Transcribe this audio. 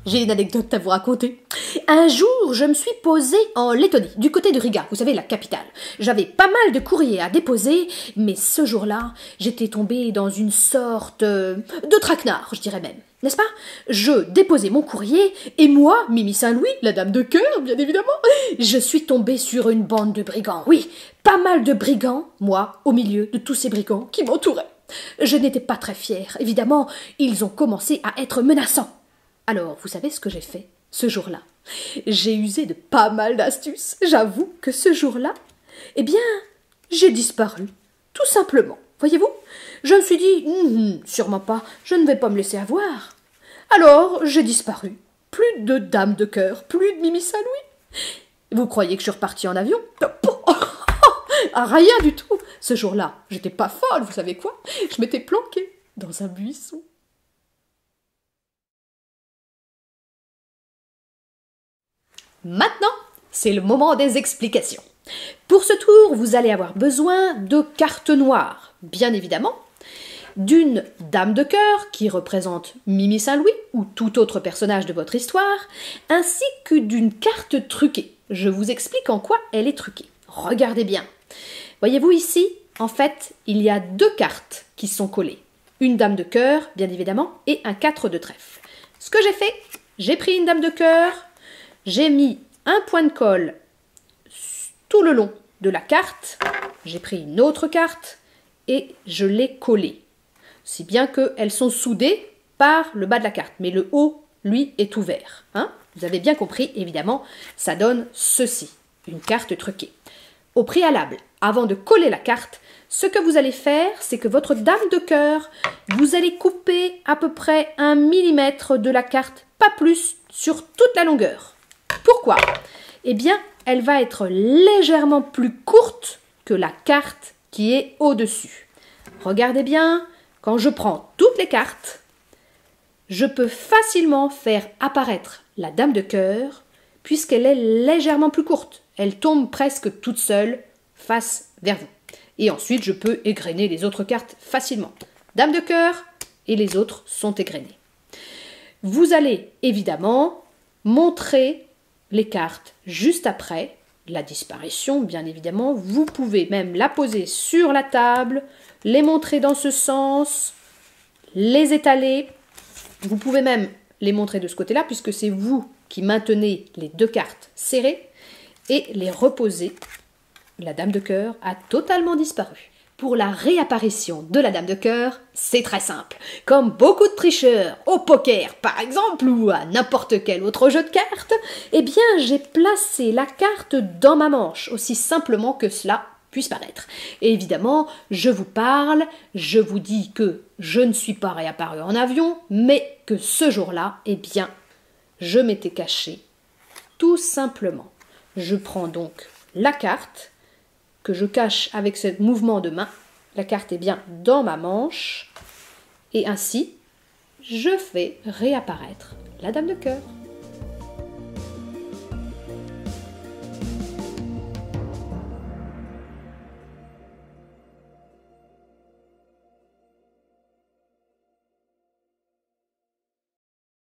j'ai une anecdote à vous raconter. Un jour, je me suis posée en Lettonie, du côté de Riga, vous savez, la capitale. J'avais pas mal de courriers à déposer, mais ce jour-là, j'étais tombée dans une sorte de traquenard, je dirais même. N'est-ce pas? Je déposais mon courrier, et moi, Mimi Saint-Louis, la dame de cœur, bien évidemment, je suis tombée sur une bande de brigands. Oui, pas mal de brigands, moi, au milieu de tous ces brigands qui m'entouraient. Je n'étais pas très fière, évidemment, ils ont commencé à être menaçants. Alors, vous savez ce que j'ai fait ce jour-là? J'ai usé de pas mal d'astuces. J'avoue que ce jour-là, eh bien, j'ai disparu. Tout simplement. Voyez-vous? Je me suis dit, sûrement pas, je ne vais pas me laisser avoir. Alors, j'ai disparu. Plus de dame de cœur, plus de Mimi Saint-Louis. Vous croyez que je suis repartie en avion? Ah, rien du tout. Ce jour-là, j'étais pas folle, vous savez quoi? Je m'étais planquée dans un buisson. Maintenant, c'est le moment des explications. Pour ce tour, vous allez avoir besoin de cartes noires, bien évidemment, d'une dame de cœur qui représente Mimi Saint-Louis ou tout autre personnage de votre histoire, ainsi que d'une carte truquée. Je vous explique en quoi elle est truquée. Regardez bien. Voyez-vous ici, en fait, il y a deux cartes qui sont collées. Une dame de cœur, bien évidemment, et un 4 de trèfle. Ce que j'ai fait, j'ai pris une dame de cœur, j'ai mis un point de colle tout le long de la carte, j'ai pris une autre carte et je l'ai collée. Si bien qu'elles sont soudées par le bas de la carte, mais le haut, lui, est ouvert. Vous avez bien compris, évidemment, ça donne ceci, une carte truquée. Au préalable, avant de coller la carte, ce que vous allez faire, c'est que votre dame de cœur, vous allez couper à peu près 1 millimètre de la carte, pas plus, sur toute la longueur. Pourquoi? Eh bien, elle va être légèrement plus courte que la carte qui est au-dessus. Regardez bien, quand je prends toutes les cartes, je peux facilement faire apparaître la dame de cœur puisqu'elle est légèrement plus courte. Elle tombe presque toute seule face vers vous. Et ensuite, je peux égrener les autres cartes facilement. Dame de cœur et les autres sont égrenées. Vous allez évidemment montrer les cartes juste après la disparition, bien évidemment. Vous pouvez même la poser sur la table, les montrer dans ce sens, les étaler. Vous pouvez même les montrer de ce côté-là, puisque c'est vous qui maintenez les deux cartes serrées, et les reposer. La dame de cœur a totalement disparu. Pour la réapparition de la dame de cœur, c'est très simple. Comme beaucoup de tricheurs, au poker par exemple, ou à n'importe quel autre jeu de cartes, eh bien j'ai placé la carte dans ma manche, aussi simplement que cela puisse paraître. Et évidemment, je vous parle, je vous dis que je ne suis pas réapparu en avion, mais que ce jour-là, eh bien, je m'étais caché, tout simplement. Je prends donc la carte, que je cache avec ce mouvement de main. La carte est bien dans ma manche. Et ainsi, je fais réapparaître la dame de cœur.